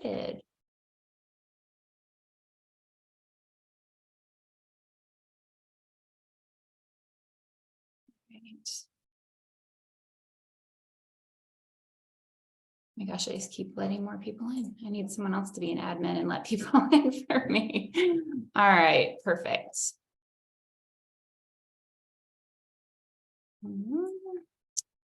excited. Right. Oh my gosh, I just keep letting more people in. I need someone else to be an admin and let people in for me. All right, perfect.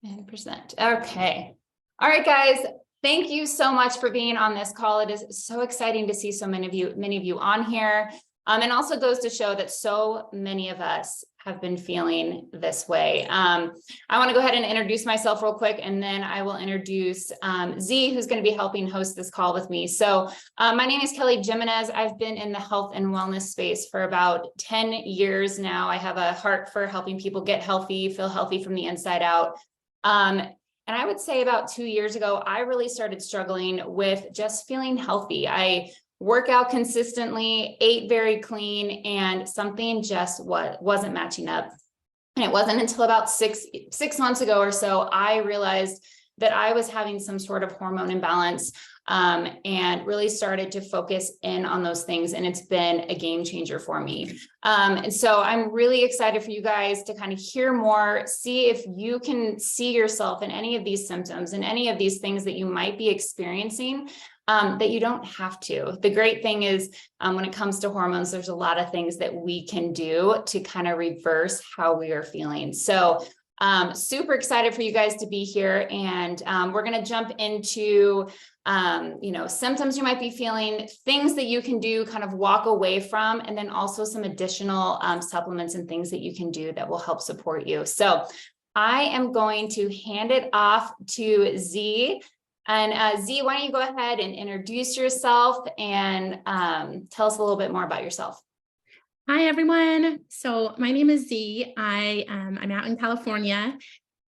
And present. Okay. All right, guys. Thank you so much for being on this call. It is so exciting to see so many of you on here. And also goes to show that so many of us have been feeling this way. I want to go ahead and introduce myself real quick, and then I will introduce Z, who's going to be helping host this call with me. So my name is Kelly Jimenez. I've been in the health and wellness space for about 10 years now. I have a heart for helping people get healthy, feel healthy from the inside out. And I would say about 2 years ago, I really started struggling with just feeling healthy. I work out consistently, ate very clean, and something just wasn't matching up. And it wasn't until about six months ago or so, I realized that I was having some sort of hormone imbalance, and really started to focus in on those things. And it's been a game changer for me. And so I'm really excited for you guys to kind of hear more, see if you can see yourself in any of these symptoms and any of these things that you might be experiencing. That you don't have to. The great thing is when it comes to hormones, there's a lot of things that we can do to kind of reverse how we are feeling. So super excited for you guys to be here. And we're going to jump into, symptoms you might be feeling, things that you can do, kind of walk away from, and then also some additional supplements and things that you can do that will help support you. So I am going to hand it off to Z. And Z, why don't you go ahead and introduce yourself and tell us a little bit more about yourself. Hi, everyone. So my name is Z. I'm out in California,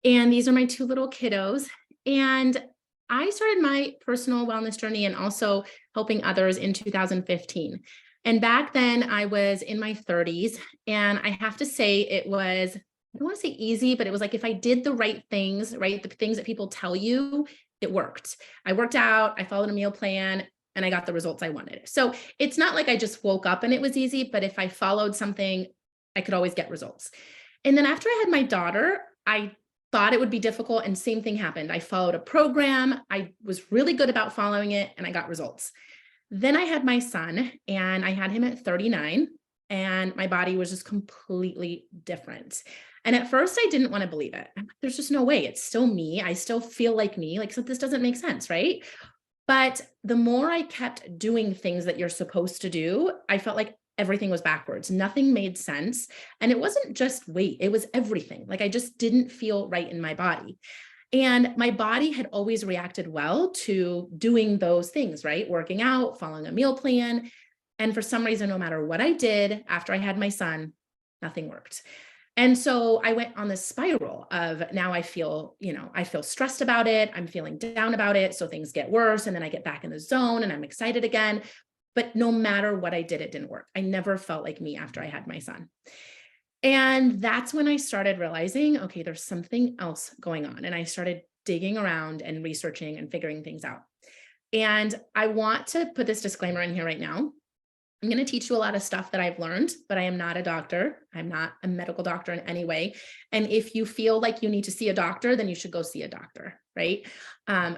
and these are my two little kiddos. And I started my personal wellness journey and also helping others in 2015. And back then I was in my 30s, and I have to say it was, I don't want to say easy, but it was like, if I did the right things, right, the things that people tell you, it worked. I worked out, I followed a meal plan, and I got the results I wanted. So it's not like I just woke up and it was easy, but if I followed something, I could always get results. And then after I had my daughter, I thought it would be difficult, and same thing happened. I followed a program. I was really good about following it, and I got results. Then I had my son, and I had him at 39, and my body was just completely different. And at first I didn't want to believe it. There's just no way. It's still me. I still feel like me. Like, so this doesn't make sense, right? But the more I kept doing things that you're supposed to do, I felt like everything was backwards. Nothing made sense. And it wasn't just weight, it was everything. Like, I just didn't feel right in my body. And my body had always reacted well to doing those things, right? Working out, following a meal plan. And for some reason, no matter what I did after I had my son, nothing worked. And so I went on this spiral of, now I feel stressed about it. I'm feeling down about it. So things get worse. And then I get back in the zone and I'm excited again. But no matter what I did, it didn't work. I never felt like me after I had my son. And that's when I started realizing, okay, there's something else going on. And I started digging around and researching and figuring things out. And I want to put this disclaimer in here right now. I'm going to teach you a lot of stuff that I've learned, but I am not a doctor. I'm not a medical doctor in any way. And if you feel like you need to see a doctor, then you should go see a doctor, right?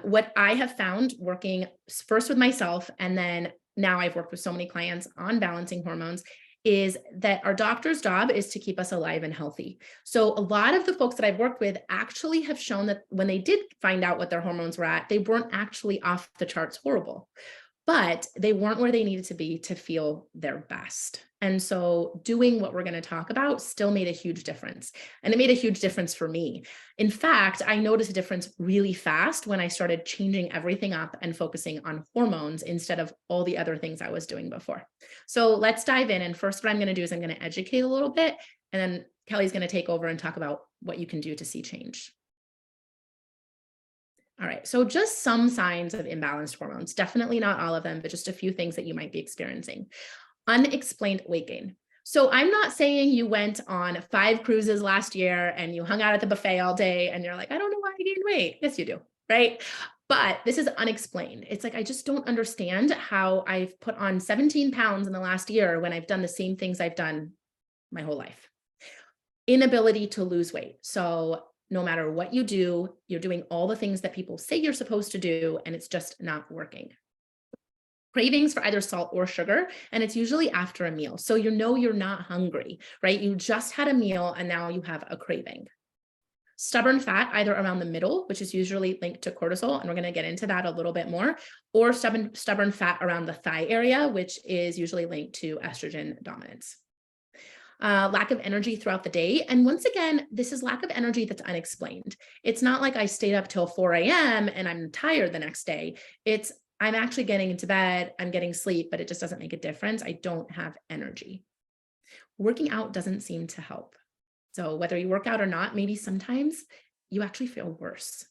What I have found working first with myself, and then now I've worked with so many clients on balancing hormones, is that our doctor's job is to keep us alive and healthy. So a lot of the folks that I've worked with actually have shown that when they did find out what their hormones were at, they weren't actually off the charts horrible, but they weren't where they needed to be to feel their best. And so doing what we're going to talk about still made a huge difference. And it made a huge difference for me. In fact, I noticed a difference really fast when I started changing everything up and focusing on hormones instead of all the other things I was doing before. So let's dive in. And first, what I'm going to do is I'm going to educate a little bit, and then Kelly's going to take over and talk about what you can do to see change. All right, so just some signs of imbalanced hormones, definitely not all of them, but just a few things that you might be experiencing. Unexplained weight gain. So I'm not saying you went on 5 cruises last year and you hung out at the buffet all day and you're like, I don't know why I gained weight. Yes, you do. right? But this is unexplained. It's like, I just don't understand how I've put on 17 pounds in the last year when I've done the same things I've done my whole life. Inability to lose weight. So no matter what you do, you're doing all the things that people say you're supposed to do, and it's just not working. Cravings for either salt or sugar, and it's usually after a meal. So you know you're not hungry, right? You just had a meal and now you have a craving. Stubborn fat, either around the middle, which is usually linked to cortisol, and we're going to get into that a little bit more, or stubborn fat around the thigh area, which is usually linked to estrogen dominance. Lack of energy throughout the day. And once again, this is lack of energy that's unexplained. It's not like I stayed up till 4 a.m. and I'm tired the next day. It's I'm actually getting into bed, I'm getting sleep, but it just doesn't make a difference. I don't have energy. Working out doesn't seem to help. So whether you work out or not, maybe sometimes you actually feel worse.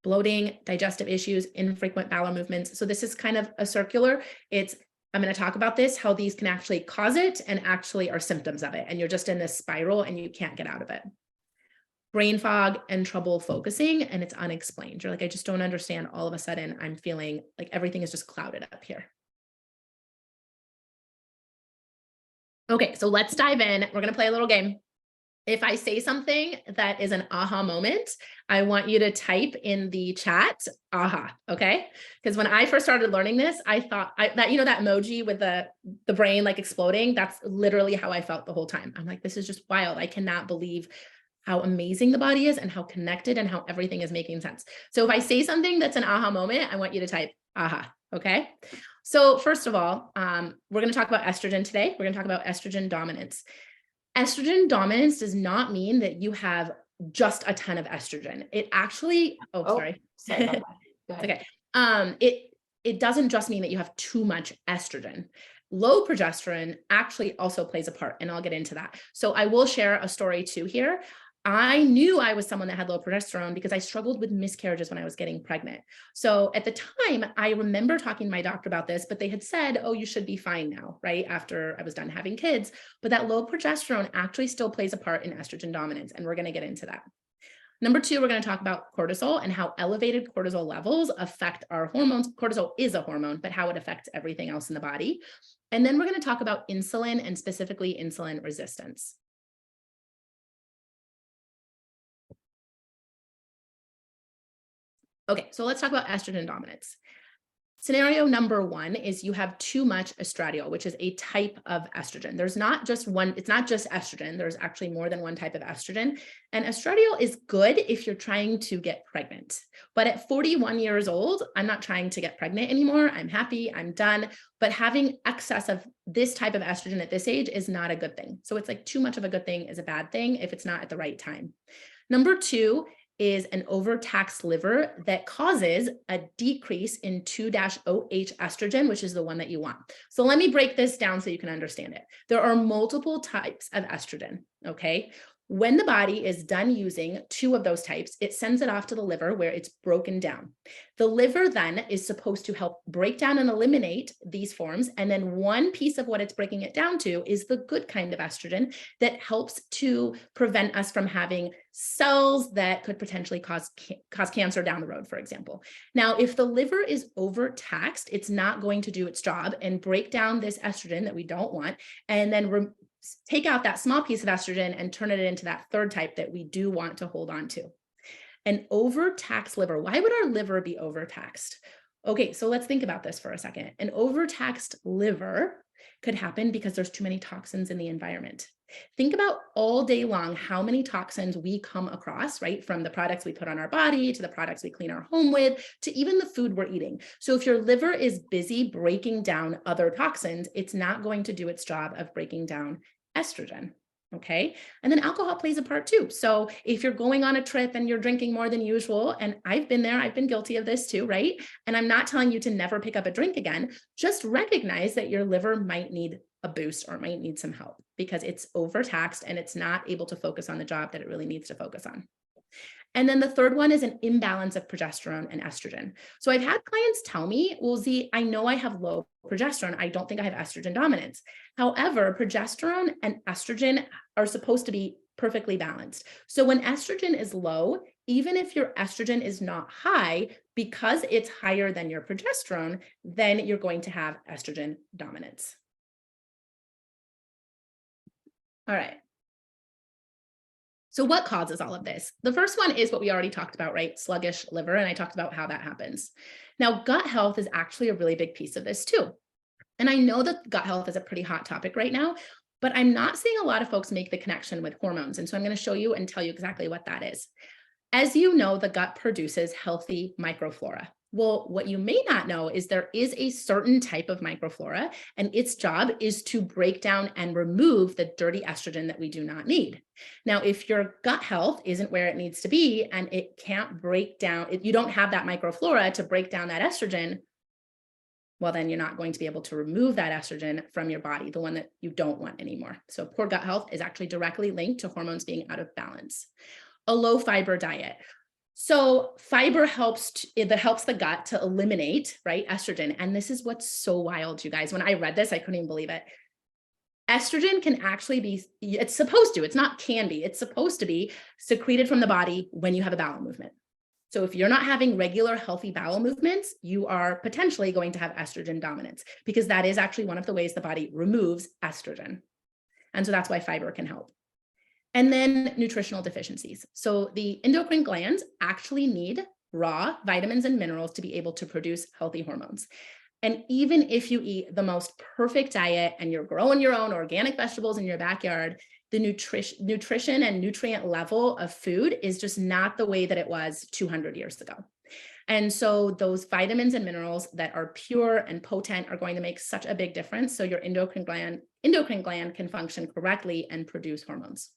Bloating, digestive issues, infrequent bowel movements. So this is kind of a circular. I'm going to talk about this, how these can actually cause it and actually are symptoms of it. And you're just in this spiral and you can't get out of it. Brain fog and trouble focusing, and it's unexplained. You're like, I just don't understand. All of a sudden, I'm feeling like everything is just clouded up here. Okay, so let's dive in. We're going to play a little game. If I say something that is an aha moment, I want you to type in the chat, aha, okay? Because when I first started learning this, I thought that emoji with the brain like exploding, that's literally how I felt the whole time. I'm like, this is just wild. I cannot believe how amazing the body is and how connected and how everything is making sense. So if I say something that's an aha moment, I want you to type aha, okay? So first of all, we're going to talk about estrogen today. We're going to talk about estrogen dominance. Estrogen dominance does not mean that you have just a ton of estrogen. It actually, sorry. Sorry about that. Go ahead. Okay. It doesn't just mean that you have too much estrogen. Low progesterone actually also plays a part, and I'll get into that. So I will share a story too here. I knew I was someone that had low progesterone because I struggled with miscarriages when I was getting pregnant. So at the time, I remember talking to my doctor about this, but they had said, oh, you should be fine now, right? After I was done having kids. But that low progesterone actually still plays a part in estrogen dominance, and we're going to get into that. Number two, we're going to talk about cortisol and how elevated cortisol levels affect our hormones. Cortisol is a hormone, but how it affects everything else in the body. And then we're going to talk about insulin and specifically insulin resistance. Okay, so let's talk about estrogen dominance. Scenario number one is you have too much estradiol, which is a type of estrogen. There's not just one, it's not just estrogen. There's actually more than one type of estrogen. And estradiol is good if you're trying to get pregnant. But at 41 years old, I'm not trying to get pregnant anymore. I'm happy, I'm done. But having excess of this type of estrogen at this age is not a good thing. So it's like too much of a good thing is a bad thing if it's not at the right time. Number two is an overtaxed liver that causes a decrease in 2-OH estrogen, which is the one that you want. So let me break this down so you can understand it. There are multiple types of estrogen, okay? When the body is done using two of those types, it sends it off to the liver where it's broken down. The liver then is supposed to help break down and eliminate these forms. And then one piece of what it's breaking it down to is the good kind of estrogen that helps to prevent us from having cells that could potentially cause cancer down the road, for example. Now, if the liver is overtaxed, it's not going to do its job and break down this estrogen that we don't want, and then take out that small piece of estrogen and turn it into that third type that we do want to hold on to. An overtaxed liver. Why would our liver be overtaxed? Okay, so let's think about this for a second. An overtaxed liver could happen because there's too many toxins in the environment. Think about all day long how many toxins we come across, right? From the products we put on our body to the products we clean our home with to even the food we're eating. So if your liver is busy breaking down other toxins, it's not going to do its job of breaking down estrogen. Okay. And then alcohol plays a part too. So if you're going on a trip and you're drinking more than usual, and I've been there, I've been guilty of this too, right? And I'm not telling you to never pick up a drink again. Just recognize that your liver might need a boost or might need some help because it's overtaxed and it's not able to focus on the job that it really needs to focus on. And then the third one is an imbalance of progesterone and estrogen. So I've had clients tell me, well, Z, I know I have low progesterone. I don't think I have estrogen dominance. However, progesterone and estrogen are supposed to be perfectly balanced. So when estrogen is low, even if your estrogen is not high, because it's higher than your progesterone, then you're going to have estrogen dominance. All right. So what causes all of this? The first one is what we already talked about, right? Sluggish liver. And I talked about how that happens. Now, gut health is actually a really big piece of this too. And I know that gut health is a pretty hot topic right now, but I'm not seeing a lot of folks make the connection with hormones. And so I'm going to show you and tell you exactly what that is. As you know, the gut produces healthy microflora. Well, what you may not know is there is a certain type of microflora, and its job is to break down and remove the dirty estrogen that we do not need. Now, if your gut health isn't where it needs to be and it can't break down, if you don't have that microflora to break down that estrogen, well, then you're not going to be able to remove that estrogen from your body, the one that you don't want anymore. So poor gut health is actually directly linked to hormones being out of balance. A low fiber diet. So fiber helps the gut to eliminate, right, estrogen. And this is what's so wild, you guys. When I read this, I couldn't even believe it. Estrogen can actually be, it's supposed to, it's not can be, it's supposed to be secreted from the body when you have a bowel movement. So if you're not having regular healthy bowel movements, you are potentially going to have estrogen dominance, because that is actually one of the ways the body removes estrogen. And so that's why fiber can help. And then nutritional deficiencies. So the endocrine glands actually need raw vitamins and minerals to be able to produce healthy hormones. And even if you eat the most perfect diet and you're growing your own organic vegetables in your backyard, the nutrition and nutrient level of food is just not the way that it was 200 years ago. And so those vitamins and minerals that are pure and potent are going to make such a big difference. So your endocrine gland can function correctly and produce hormones.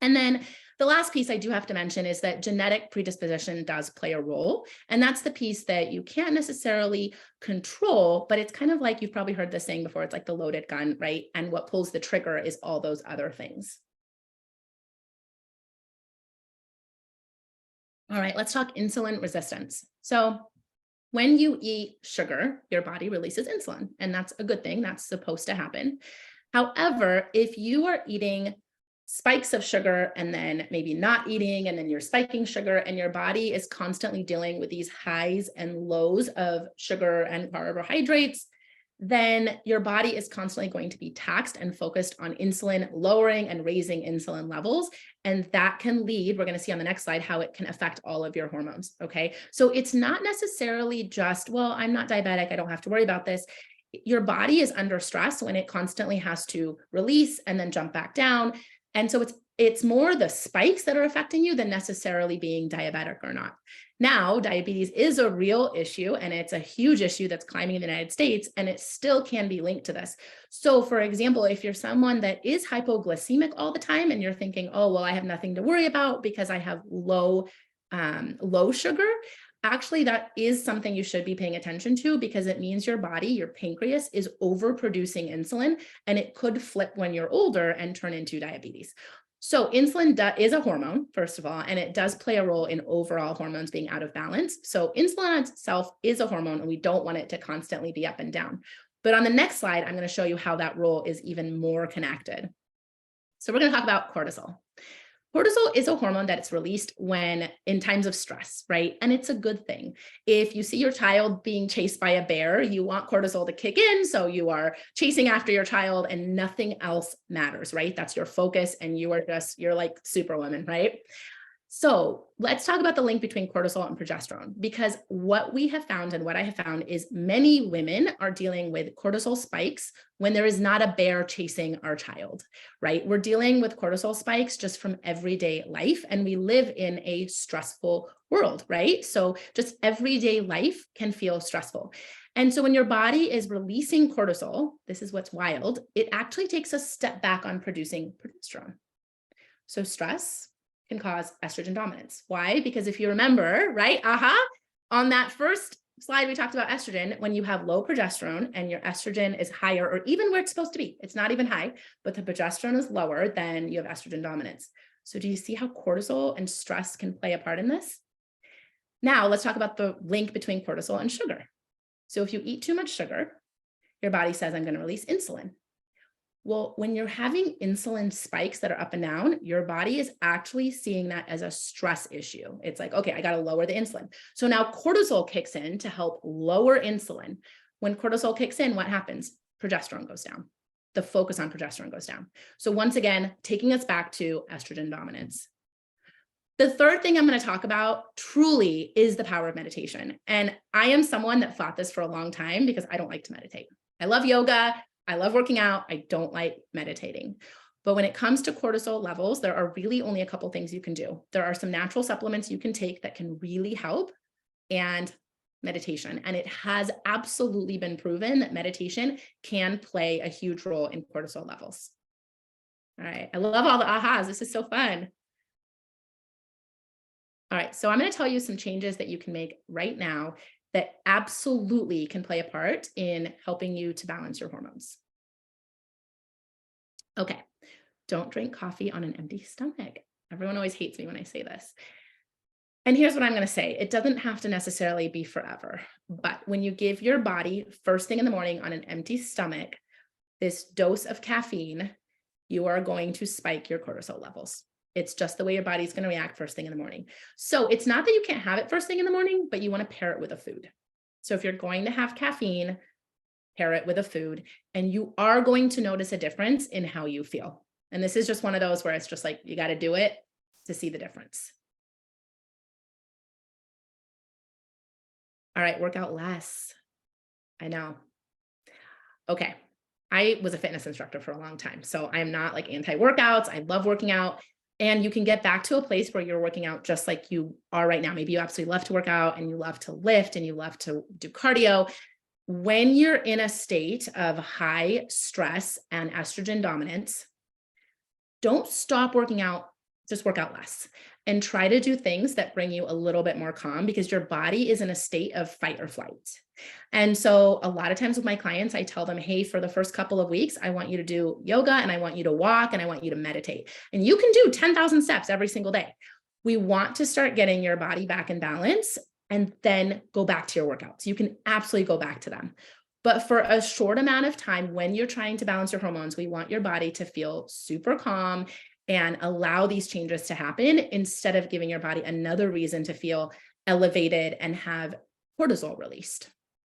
And then the last piece I do have to mention is that genetic predisposition does play a role. And that's the piece that you can't necessarily control, but it's kind of like, you've probably heard this saying before, it's like the loaded gun, right? And what pulls the trigger is all those other things. All right, let's talk insulin resistance. So when you eat sugar, your body releases insulin, and that's a good thing. That's supposed to happen. However, if you are eating spikes of sugar and then maybe not eating, and then you're spiking sugar, and your body is constantly dealing with these highs and lows of sugar and carbohydrates, then your body is constantly going to be taxed and focused on insulin lowering and raising insulin levels. And that can lead, we're going to see on the next slide, how it can affect all of your hormones. Okay. So it's not necessarily just, well, I'm not diabetic, I don't have to worry about this. Your body is under stress when it constantly has to release and then jump back down. And so it's more the spikes that are affecting you than necessarily being diabetic or not. Now, diabetes is a real issue, and it's a huge issue that's climbing in the United States, and it still can be linked to this. So for example, if you're someone that is hypoglycemic all the time and you're thinking, oh, well, I have nothing to worry about because I have low sugar, actually, that is something you should be paying attention to, because it means your body, your pancreas, is overproducing insulin, and it could flip when you're older and turn into diabetes. So insulin is a hormone, first of all, and it does play a role in overall hormones being out of balance. So insulin itself is a hormone, and we don't want it to constantly be up and down. But on the next slide, I'm going to show you how that role is even more connected. So we're going to talk about cortisol. Cortisol is a hormone that's released when in times of stress, right? And it's a good thing. If you see your child being chased by a bear, you want cortisol to kick in. So you are chasing after your child and nothing else matters, right? That's your focus, and you're like Superwoman, right? So let's talk about the link between cortisol and progesterone, because what we have found and what I have found is many women are dealing with cortisol spikes when there is not a bear chasing our child, right? We're dealing with cortisol spikes just from everyday life, and we live in a stressful world, right? So just everyday life can feel stressful. And so when your body is releasing cortisol, this is what's wild, it actually takes a step back on producing progesterone. So stress can cause estrogen dominance. Why? Because if you remember, right, on that first slide, we talked about estrogen. When you have low progesterone and your estrogen is higher, or even where it's supposed to be, it's not even high, but the progesterone is lower, then you have estrogen dominance. So do you see how cortisol and stress can play a part in this? Now let's talk about the link between cortisol and sugar. So if you eat too much sugar, your body says, I'm going to release insulin. Well, when you're having insulin spikes that are up and down, your body is actually seeing that as a stress issue. It's like, okay, I got to lower the insulin. So now cortisol kicks in to help lower insulin. When cortisol kicks in, what happens? Progesterone goes down. The focus on progesterone goes down. So once again, taking us back to estrogen dominance. The third thing I'm going to talk about truly is the power of meditation. And I am someone that fought this for a long time because I don't like to meditate. I love yoga. I love working out. I don't like meditating. But when it comes to cortisol levels, there are really only a couple things you can do. There are some natural supplements you can take that can really help, and meditation. And it has absolutely been proven that meditation can play a huge role in cortisol levels. All right. I love all the ahas. This is so fun. All right. So I'm going to tell you some changes that you can make right now that absolutely can play a part in helping you to balance your hormones. Okay, don't drink coffee on an empty stomach. Everyone always hates me when I say this. And here's what I'm going to say. It doesn't have to necessarily be forever, but when you give your body first thing in the morning on an empty stomach, this dose of caffeine, you are going to spike your cortisol levels. It's just the way your body's going to react first thing in the morning. So it's not that you can't have it first thing in the morning, but you want to pair it with a food. So if you're going to have caffeine, pair it with a food, and you are going to notice a difference in how you feel. And this is just one of those where it's just like, you got to do it to see the difference. All right, work out less. I know. Okay. I was a fitness instructor for a long time, so I'm not like anti-workouts. I love working out. And you can get back to a place where you're working out just like you are right now. Maybe you absolutely love to work out and you love to lift and you love to do cardio. When you're in a state of high stress and estrogen dominance, don't stop working out, just work out less and try to do things that bring you a little bit more calm, because your body is in a state of fight or flight. And so a lot of times with my clients, I tell them, hey, for the first couple of weeks, I want you to do yoga and I want you to walk and I want you to meditate. And you can do 10,000 steps every single day. We want to start getting your body back in balance and then go back to your workouts. You can absolutely go back to them. But for a short amount of time, when you're trying to balance your hormones, we want your body to feel super calm and allow these changes to happen instead of giving your body another reason to feel elevated and have cortisol released.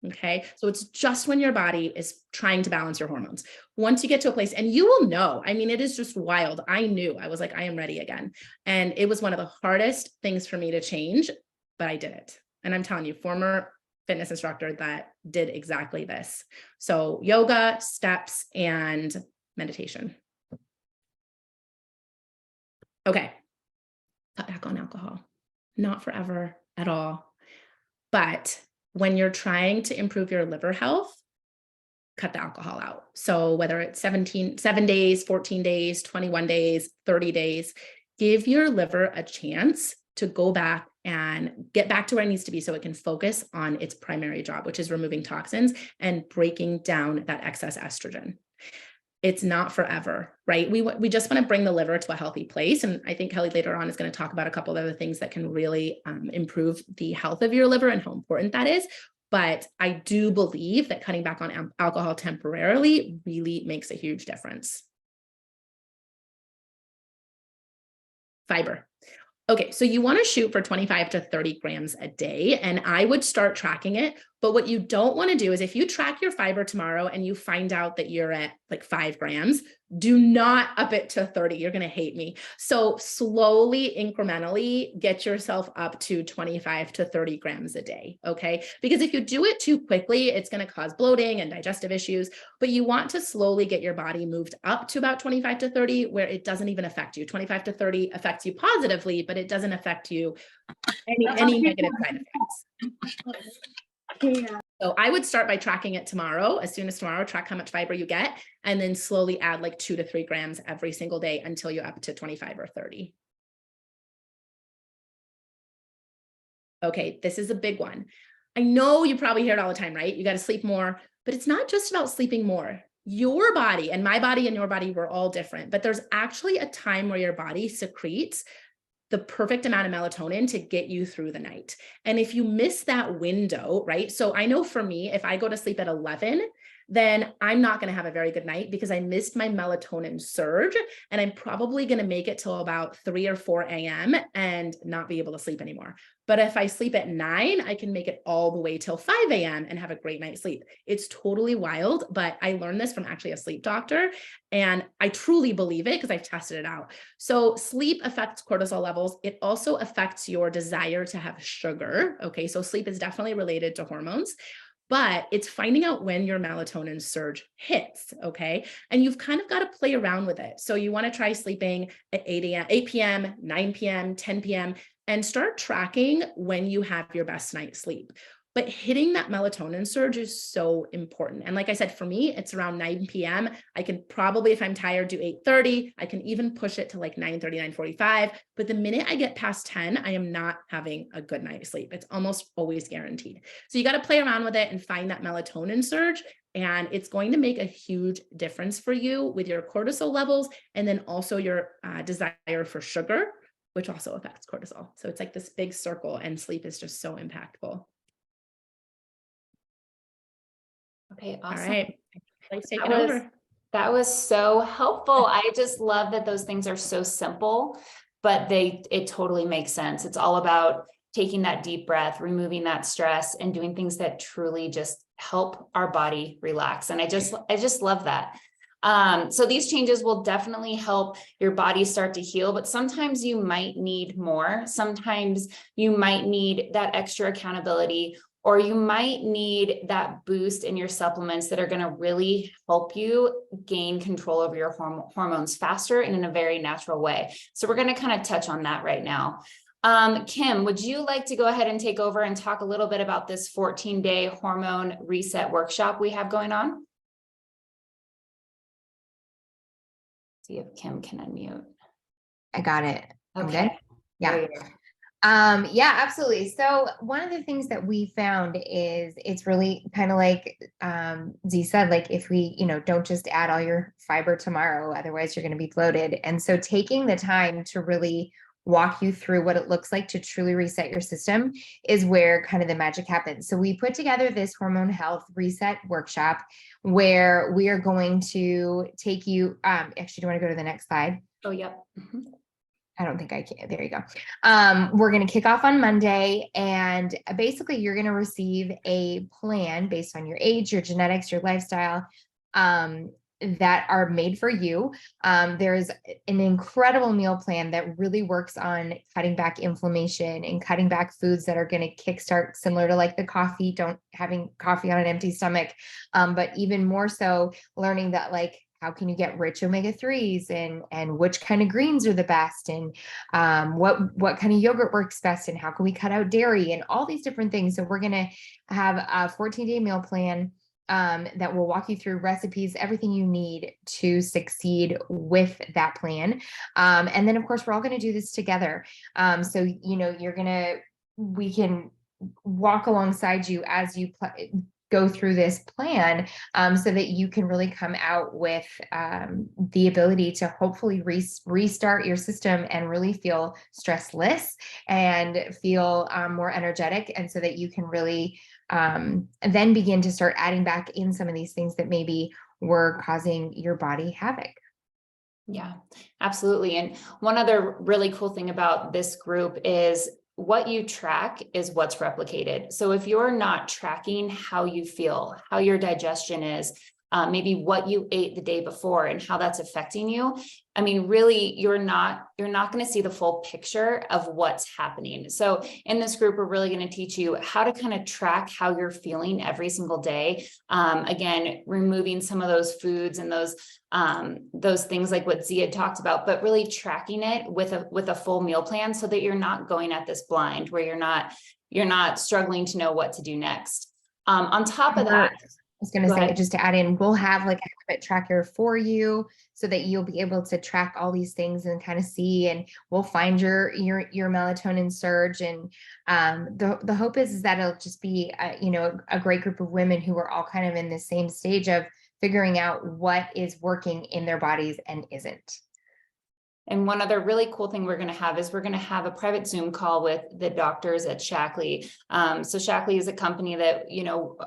Okay. So it's just when your body is trying to balance your hormones. Once you get to a place, and you will know, I mean, it is just wild. I knew, I was like, I am ready again. And it was one of the hardest things for me to change, but I did it. And I'm telling you, former fitness instructor that did exactly this. So yoga, steps, and meditation. Okay. Cut back on alcohol. Not forever at all. But when you're trying to improve your liver health, cut the alcohol out. So whether it's 7 days, 14 days, 21 days, 30 days, give your liver a chance to go back and get back to where it needs to be so it can focus on its primary job, which is removing toxins and breaking down that excess estrogen. It's not forever, right? We just want to bring the liver to a healthy place. And I think Kelly later on is going to talk about a couple of other things that can really improve the health of your liver and how important that is. But I do believe that cutting back on alcohol temporarily really makes a huge difference. Fiber. Okay, so you want to shoot for 25 to 30 grams a day, and I would start tracking it. But what you don't want to do is if you track your fiber tomorrow and you find out that you're at like 5 grams, do not up it to 30. You're going to hate me. So slowly, incrementally get yourself up to 25 to 30 grams a day. Okay. Because if you do it too quickly, it's going to cause bloating and digestive issues, but you want to slowly get your body moved up to about 25 to 30, where it doesn't even affect you. 25 to 30 affects you positively, but it doesn't affect you any negative side effects. Yeah. So I would start by tracking it tomorrow. As soon as tomorrow, track how much fiber you get, and then slowly add like 2 to 3 grams every single day until you're up to 25 or 30. Okay, this is a big one. I know you probably hear it all the time, right? You got to sleep more, but it's not just about sleeping more. Your body and my body and your body, we're all different, but there's actually a time where your body secretes the perfect amount of melatonin to get you through the night. And if you miss that window, right? So I know for me, if I go to sleep at 11, then I'm not going to have a very good night because I missed my melatonin surge, and I'm probably going to make it till about 3 or 4 a.m. and not be able to sleep anymore. But if I sleep at 9, I can make it all the way till 5 a.m. and have a great night's sleep. It's totally wild, but I learned this from actually a sleep doctor, and I truly believe it because I've tested it out. So sleep affects cortisol levels. It also affects your desire to have sugar. Okay, so sleep is definitely related to hormones, but it's finding out when your melatonin surge hits, okay? And you've kind of got to play around with it. So you want to try sleeping at 8 p.m., 9 p.m., 10 p.m., and start tracking when you have your best night's sleep. But hitting that melatonin surge is so important. And like I said, for me, it's around 9 p.m. I can probably, if I'm tired, do 8:30. I can even push it to like 9:30, 9:45. But the minute I get past 10, I am not having a good night's sleep. It's almost always guaranteed. So you got to play around with it and find that melatonin surge. And it's going to make a huge difference for you with your cortisol levels, and then also your desire for sugar, which also affects cortisol. So it's like this big circle, and sleep is just so impactful. Okay, awesome. All right. Let's take it over. That was so helpful. I just love that those things are so simple, but it totally makes sense. It's all about taking that deep breath, removing that stress, and doing things that truly just help our body relax. And I just love that. So these changes will definitely help your body start to heal, but sometimes you might need more. Sometimes you might need that extra accountability, or you might need that boost in your supplements that are going to really help you gain control over your hormones faster and in a very natural way. So we're going to kind of touch on that right now. Kim, would you like to go ahead and take over and talk a little bit about this 14-day hormone reset workshop we have going on? See if Kim can unmute. I got it. I'm Okay. good. Yeah. Yeah, absolutely. So one of the things that we found is it's really kind of like Z said, like if we, don't just add all your fiber tomorrow, otherwise you're going to be bloated. And so taking the time to really walk you through what it looks like to truly reset your system is where kind of the magic happens. So we put together this hormone health reset workshop where we are going to take you, actually, do you want to go to the next slide? Oh, yep. Mm-hmm. I don't think I can. There you go. We're going to kick off on Monday, and basically you're going to receive a plan based on your age, your genetics, your lifestyle, that are made for you. There's an incredible meal plan that really works on cutting back inflammation and cutting back foods that are going to kickstart, similar to like the coffee, having coffee on an empty stomach. But even more so learning that, like, how can you get rich omega-3s and which kind of greens are the best, and what kind of yogurt works best, and how can we cut out dairy, and all these different things. So we're going to have a 14-day meal plan that will walk you through recipes, everything you need to succeed with that plan. And then of course, we're all going to do this together. So, we can walk alongside you as you go through this plan, so that you can really come out with the ability to hopefully restart your system and really feel stressless and feel more energetic. And so that you can really then begin to start adding back in some of these things that maybe were causing your body havoc. Yeah, absolutely. And one other really cool thing about this group is what you track is what's replicated. So if you're not tracking how you feel, how your digestion is, maybe what you ate the day before and how that's affecting you, I mean, really, you're not going to see the full picture of what's happening. So in this group, we're really going to teach you how to kind of track how you're feeling every single day. Again, removing some of those foods and those things like what Z had talked about, but really tracking it with a full meal plan so that you're not going at this blind, where you're not struggling to know what to do next. On top of that, I was going to say, just to add in, we'll have like a habit tracker for you so that you'll be able to track all these things and kind of see, and we'll find your melatonin surge. And the hope is that it'll just be, a great group of women who are all kind of in the same stage of figuring out what is working in their bodies and isn't. And one other really cool thing we're going to have is we're going to have a private Zoom call with the doctors at Shaklee. So Shaklee is a company that,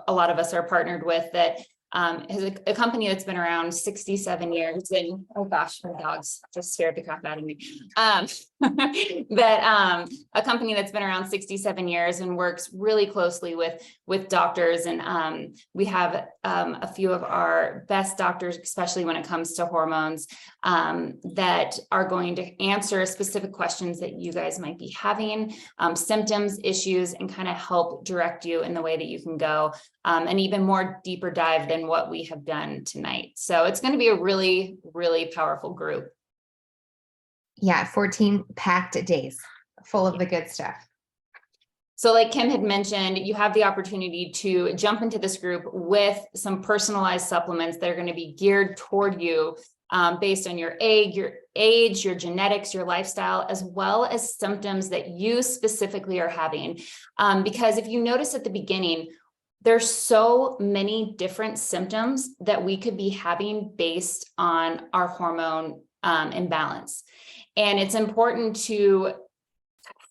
a lot of us are partnered with that is a company that's been around 67 years. And oh gosh, my dogs just scared the crap out of me. A company that's been around 67 years and works really closely with doctors. And we have a few of our best doctors, especially when it comes to hormones, that are going to answer specific questions that you guys might be having, symptoms, issues, and kind of help direct you in the way that you can go, and even more deeper dive than what we have done tonight. So it's going to be a really, really powerful group. Yeah, 14 packed days full of the good stuff. So like Kim had mentioned, you have the opportunity to jump into this group with some personalized supplements that are going to be geared toward you, based on your age, your genetics, your lifestyle, as well as symptoms that you specifically are having. Because if you notice at the beginning, there's so many different symptoms that we could be having based on our hormone imbalance. And it's important to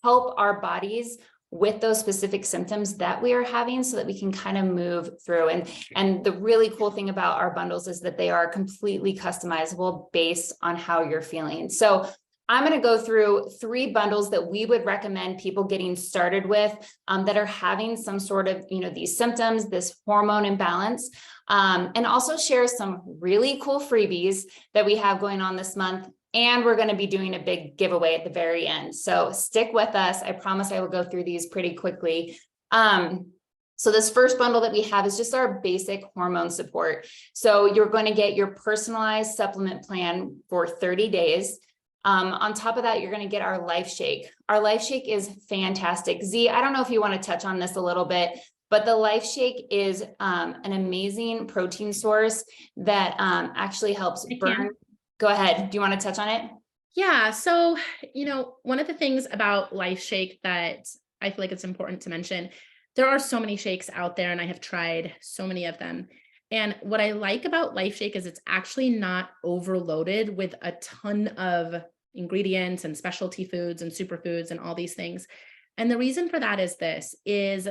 help our bodies with those specific symptoms that we are having so that we can kind of move through. And the really cool thing about our bundles is that they are completely customizable based on how you're feeling. So I'm going to go through 3 bundles that we would recommend people getting started with, that are having some sort of, these symptoms, this hormone imbalance, and also share some really cool freebies that we have going on this month. And we're going to be doing a big giveaway at the very end. So stick with us. I promise I will go through these pretty quickly. So this first bundle that we have is just our basic hormone support. So you're going to get your personalized supplement plan for 30 days. On top of that, you're going to get our Life Shake. Our Life Shake is fantastic. Z, I don't know if you want to touch on this a little bit, but the Life Shake is an amazing protein source that actually helps burn. Go ahead. Do you want to touch on it? Yeah. So, one of the things about Life Shake that I feel like it's important to mention, there are so many shakes out there and I have tried so many of them. And what I like about Life Shake is it's actually not overloaded with a ton of ingredients and specialty foods and superfoods and all these things. And the reason for that is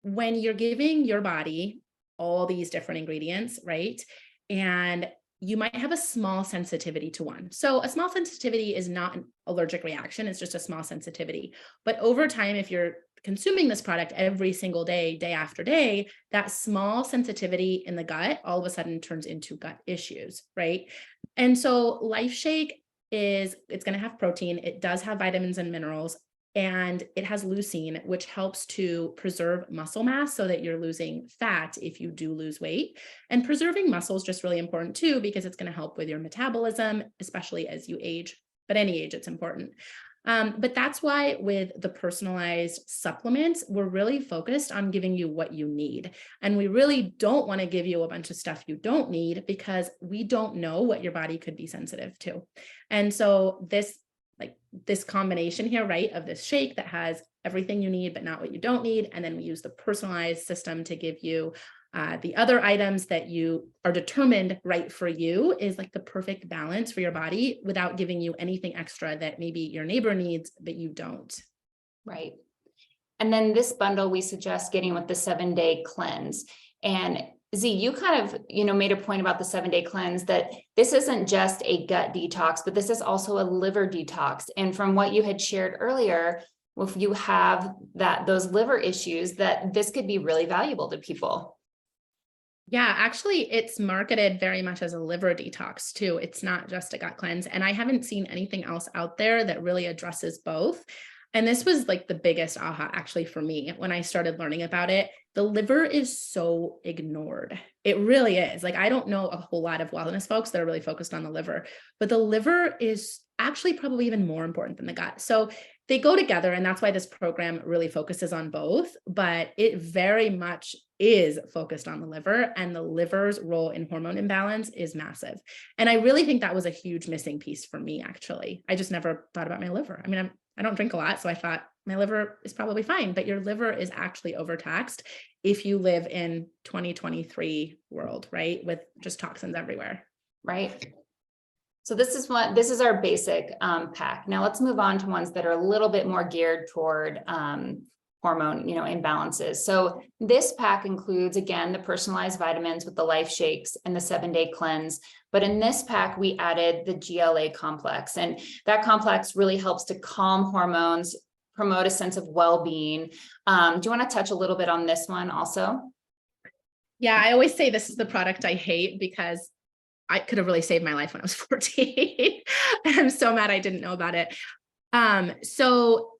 when you're giving your body all these different ingredients, right? And you might have a small sensitivity to one. So a small sensitivity is not an allergic reaction. It's just a small sensitivity. But over time, if you're consuming this product every single day, day after day, that small sensitivity in the gut all of a sudden turns into gut issues, right? And so Life Shake it's going to have protein. It does have vitamins and minerals, and it has leucine, which helps to preserve muscle mass so that you're losing fat if you do lose weight. And preserving muscle is just really important too, because it's going to help with your metabolism, especially as you age. But any age, it's important. But that's why with the personalized supplements, we're really focused on giving you what you need. And we really don't want to give you a bunch of stuff you don't need, because we don't know what your body could be sensitive to. And so this combination here, right, of this shake that has everything you need, but not what you don't need. And then we use the personalized system to give you the other items that you are determined right for you, is like the perfect balance for your body without giving you anything extra that maybe your neighbor needs, but you don't. Right. And then this bundle, we suggest getting with the 7-day cleanse. And Z, you kind of, made a point about the 7-day cleanse, that this isn't just a gut detox, but this is also a liver detox. And from what you had shared earlier, if you have those liver issues, that this could be really valuable to people. Yeah, actually, it's marketed very much as a liver detox too. It's not just a gut cleanse. And I haven't seen anything else out there that really addresses both. And this was like the biggest aha actually for me when I started learning about it. The liver is so ignored. It really is. Like, I don't know a whole lot of wellness folks that are really focused on the liver, but the liver is actually probably even more important than the gut. So they go together, and that's why this program really focuses on both, but it very much is focused on the liver, and the liver's role in hormone imbalance is massive. And I really think that was a huge missing piece for me, actually. I just never thought about my liver. I mean, I don't drink a lot, so I thought my liver is probably fine, but your liver is actually overtaxed if you live in 2023 world, right? With just toxins everywhere. Right. So this is our basic pack. Now let's move on to ones that are a little bit more geared toward hormone, imbalances. So this pack includes, again, the personalized vitamins with the life shakes and the 7-day cleanse. But in this pack, we added the GLA complex, and that complex really helps to calm hormones, promote a sense of well-being. Do you want to touch a little bit on this one also? Yeah, I always say this is the product I hate because I could have really saved my life when I was 14. I'm so mad I didn't know about it. So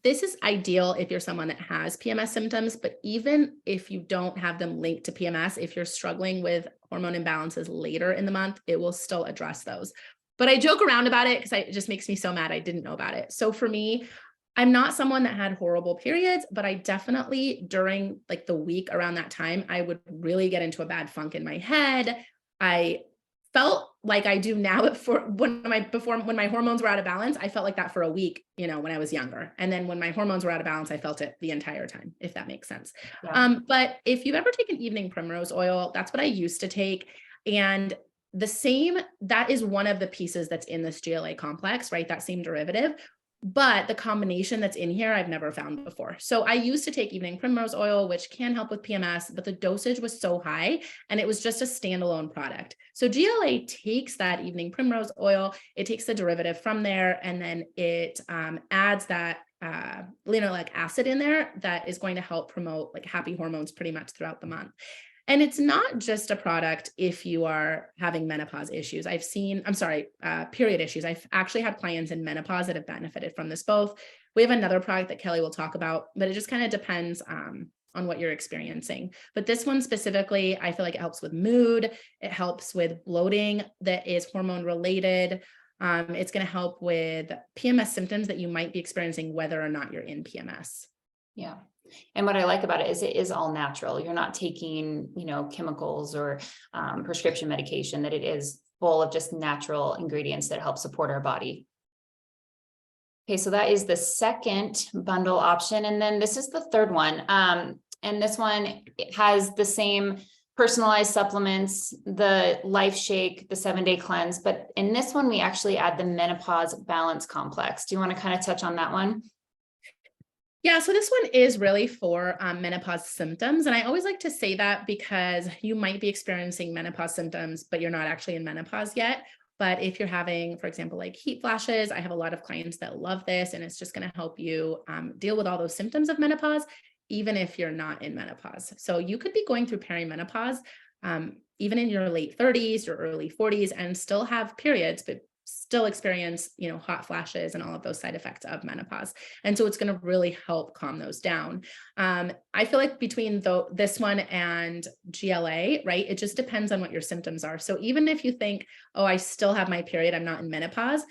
this is ideal if you're someone that has PMS symptoms, but even if you don't have them linked to PMS, if you're struggling with hormone imbalances later in the month, it will still address those. But I joke around about it because it just makes me so mad I didn't know about it. So for me, I'm not someone that had horrible periods, but I definitely during like the week around that time, I would really get into a bad funk in my head. I felt like I do now when my hormones were out of balance, I felt like that for a week, when I was younger. And then when my hormones were out of balance, I felt it the entire time, if that makes sense. Yeah. But if you've ever taken evening primrose oil, that's what I used to take. And that is one of the pieces that's in this GLA complex, right? That same derivative. But the combination that's in here, I've never found before. So I used to take evening primrose oil, which can help with PMS, but the dosage was so high and it was just a standalone product. So GLA takes that evening primrose oil, it takes the derivative from there, and then it adds that linoleic acid in there that is going to help promote like happy hormones pretty much throughout the month. And it's not just a product if you are having menopause issues. Period issues. I've actually had clients in menopause that have benefited from this both. We have another product that Kelly will talk about, but it just kind of depends on what you're experiencing. But this one specifically, I feel like it helps with mood. It helps with bloating that is hormone related. It's going to help with PMS symptoms that you might be experiencing, whether or not you're in PMS. Yeah. And what I like about it is all natural. You're not taking, chemicals or prescription medication, that it is full of just natural ingredients that help support our body. Okay, so that is the second bundle option. And then this is the third one. And this one has the same personalized supplements, the life shake, the 7-day cleanse. But in this one, we actually add the menopause balance complex. Do you want to kind of touch on that one? Yeah, so this one is really for menopause symptoms. And I always like to say that because you might be experiencing menopause symptoms, but you're not actually in menopause yet. But if you're having, for example, like heat flashes, I have a lot of clients that love this, and it's just going to help you deal with all those symptoms of menopause, even if you're not in menopause. So you could be going through perimenopause, even in your late 30s or early 40s, and still have periods, but still experience, hot flashes and all of those side effects of menopause. And so it's going to really help calm those down. I feel like between this one and GLA, right, it just depends on what your symptoms are. So even if you think, oh, I still have my period, I'm not in menopause,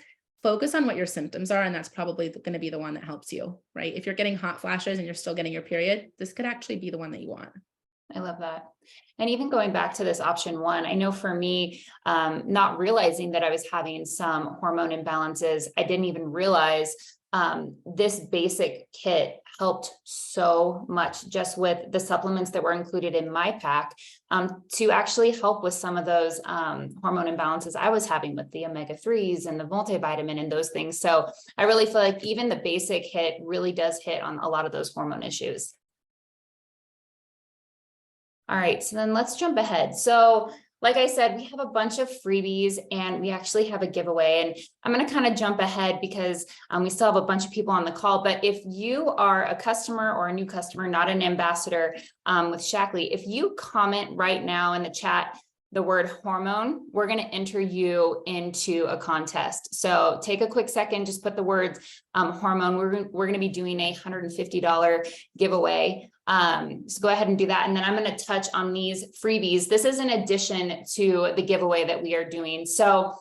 focus on what your symptoms are. And that's probably going to be the one that helps you, right? If you're getting hot flashes and you're still getting your period, this could actually be the one that you want. I love that. And even going back to this option one, I know for me, not realizing that I was having some hormone imbalances, I didn't even realize this basic kit helped so much just with the supplements that were included in my pack to actually help with some of those hormone imbalances I was having with the omega-3s and the multivitamin and those things. So I really feel like even the basic hit really does hit on a lot of those hormone issues. All right, so then let's jump ahead. So like I said, we have a bunch of freebies and we actually have a giveaway, and I'm going to kind of jump ahead because we still have a bunch of people on the call. But if you are a customer or a new customer, not an ambassador with Shaklee, if you comment right now in the chat the word hormone, we're going to enter you into a contest. So take a quick second, just put the words hormone. We're going to be doing a $150 giveaway. So go ahead and do that. And then I'm going to touch on these freebies. This is in addition to the giveaway that we are doing. So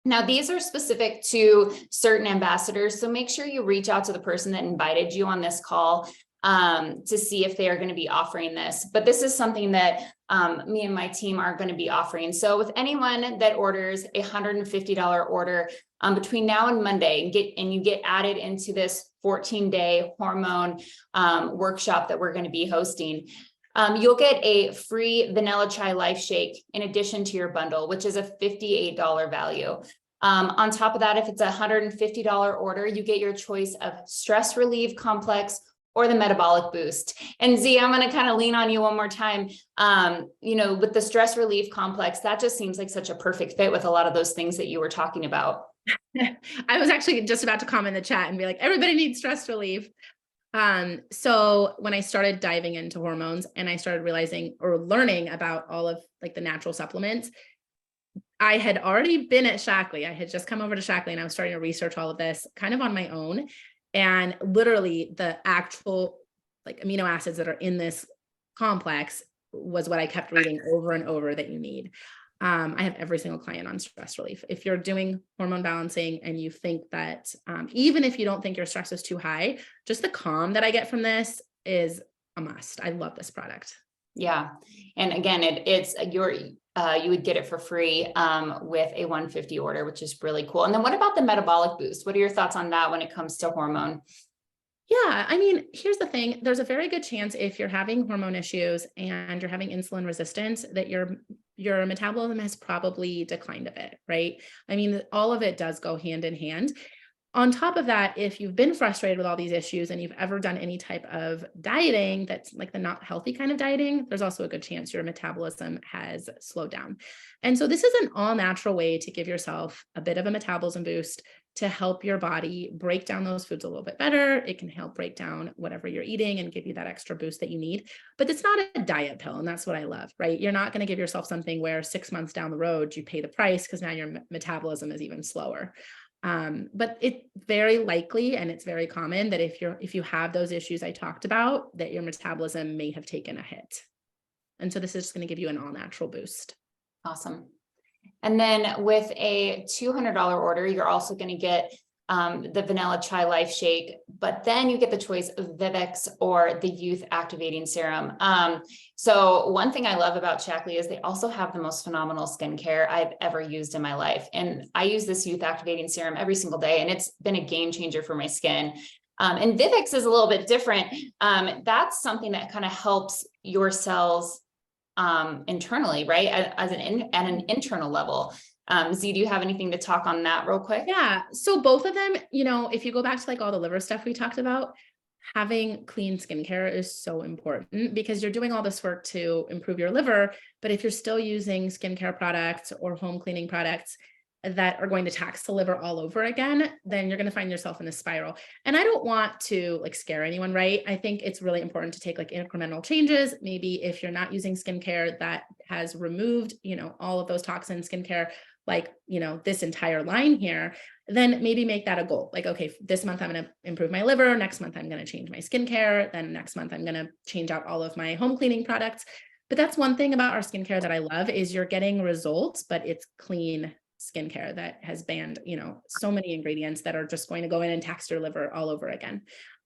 now these are specific to certain ambassadors. So make sure you reach out to the person that invited you on this call to see if they are going to be offering this. But this is something that me and my team are going to be offering. So with anyone that orders a $150 order between now and Monday and you get added into this 14-day hormone workshop that we're going to be hosting, you'll get a free vanilla chai life shake in addition to your bundle, which is a $58 value. On top of that, if it's a $150 order, you get your choice of stress relief complex or the metabolic boost? And Z, I'm going to kind of lean on you one more time. With the stress relief complex, that just seems like such a perfect fit with a lot of those things that you were talking about. I was actually just about to comment in the chat and be like, everybody needs stress relief. So when I started diving into hormones and I started realizing or learning about all of like the natural supplements, I had already been at Shaklee. I had just come over to Shaklee and I was starting to research all of this kind of on my own. And literally the actual like amino acids that are in this complex was what I kept reading over and over that you need. I have every single client on stress relief. If you're doing hormone balancing and you think that, even if you don't think your stress is too high, just the calm that I get from this is a must. I love this product. Yeah. And again, you would get it for free, with a 150 order, which is really cool. And then what about the metabolic boost? What are your thoughts on that when it comes to hormone? Yeah, I mean, here's the thing. There's a very good chance if you're having hormone issues and you're having insulin resistance that your metabolism has probably declined a bit, right? I mean, all of it does go hand in hand. On top of that, if you've been frustrated with all these issues and you've ever done any type of dieting that's like the not healthy kind of dieting, there's also a good chance your metabolism has slowed down. And so this is an all natural way to give yourself a bit of a metabolism boost to help your body break down those foods a little bit better. It can help break down whatever you're eating and give you that extra boost that you need. But it's not a diet pill. And that's what I love, right? You're not going to give yourself something where 6 months down the road, you pay the price because now your metabolism is even slower. But it's very likely, and it's very common that if you have those issues I talked about, that your metabolism may have taken a hit. And so this is just going to give you an all natural boost. Awesome. And then with a $200 order, you're also going to get the vanilla chai life shake, but then you get the choice of Vivix or the youth activating serum. So one thing I love about Shaklee is they also have the most phenomenal skincare I've ever used in my life. And I use this youth activating serum every single day, and it's been a game changer for my skin. And Vivix is a little bit different. That's something that kind of helps your cells internally, right? At an internal level. Z, do you have anything to talk on that real quick? Yeah. So both of them, if you go back to like all the liver stuff we talked about, having clean skincare is so important because you're doing all this work to improve your liver. But if you're still using skincare products or home cleaning products that are going to tax the liver all over again, then you're going to find yourself in a spiral. And I don't want to like scare anyone, right? I think it's really important to take like incremental changes. Maybe if you're not using skincare that has removed, all of those toxins, skincare, like, this entire line here, then maybe make that a goal. Like, okay, this month I'm going to improve my liver. Next month, I'm going to change my skincare. Then next month, I'm going to change out all of my home cleaning products. But that's one thing about our skincare that I love is you're getting results, but it's clean skincare that has banned, so many ingredients that are just going to go in and tax your liver all over again.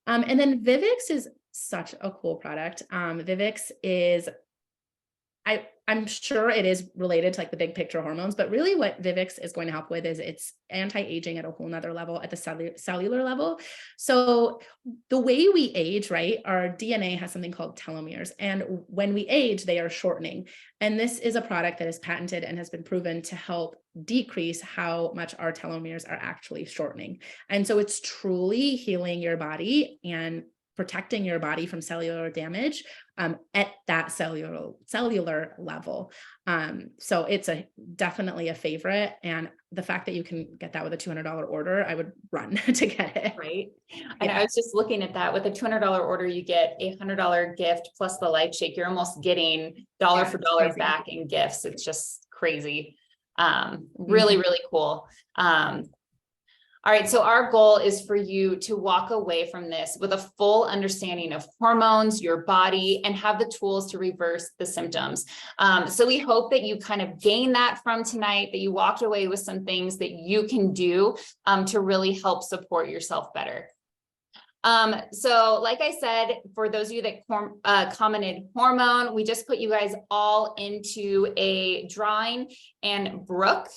And then Vivix is such a cool product. Vivix is, I'm sure it is related to like the big picture hormones, but really what Vivix is going to help with is it's anti-aging at a whole nother level at the cellular level. So the way we age, right, our DNA has something called telomeres. And when we age, they are shortening. And this is a product that is patented and has been proven to help decrease how much our telomeres are actually shortening. And so it's truly healing your body and protecting your body from cellular damage at that cellular level. So it's definitely a favorite. And the fact that you can get that with a $200 order, I would run to get it. Right. And I was just looking at that with a $200 order, you get a $100 gift plus the life shake. You're almost getting dollar for dollar back in gifts. It's just crazy. Really, really cool. All right, so our goal is for you to walk away from this with a full understanding of hormones, your body, and have the tools to reverse the symptoms. So we hope that you kind of gain that from tonight, that you walked away with some things that you can do to really help support yourself better. So like I said, for those of you that commented hormone, we just put you guys all into a drawing, and Brooke,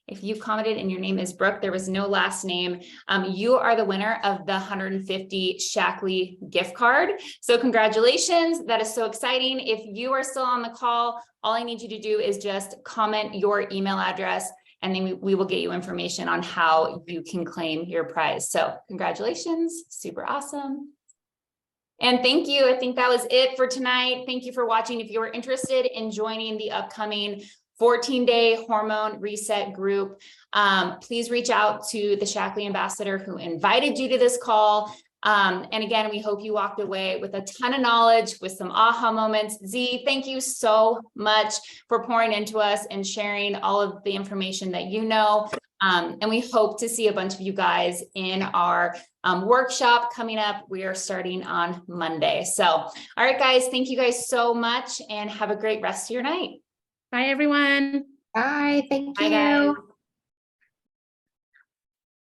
if you commented and your name is Brooke, there was no last name, you are the winner of the 150 Shaklee gift card. So congratulations. That is so exciting. If you are still on the call, all I need you to do is just comment your email address, and then we will get you information on how you can claim your prize. So congratulations. Super awesome. And thank you. I think that was it for tonight. Thank you for watching. If you're interested in joining the upcoming 14-day hormone reset group, please reach out to the Shaklee ambassador who invited you to this call. And again, we hope you walked away with a ton of knowledge, with some aha moments. Z, thank you so much for pouring into us and sharing all of the information that you know. And we hope to see a bunch of you guys in our workshop coming up. We are starting on Monday. So, all right, guys, thank you guys so much and have a great rest of your night. Bye, everyone. Bye. Thank Bye, you. guys.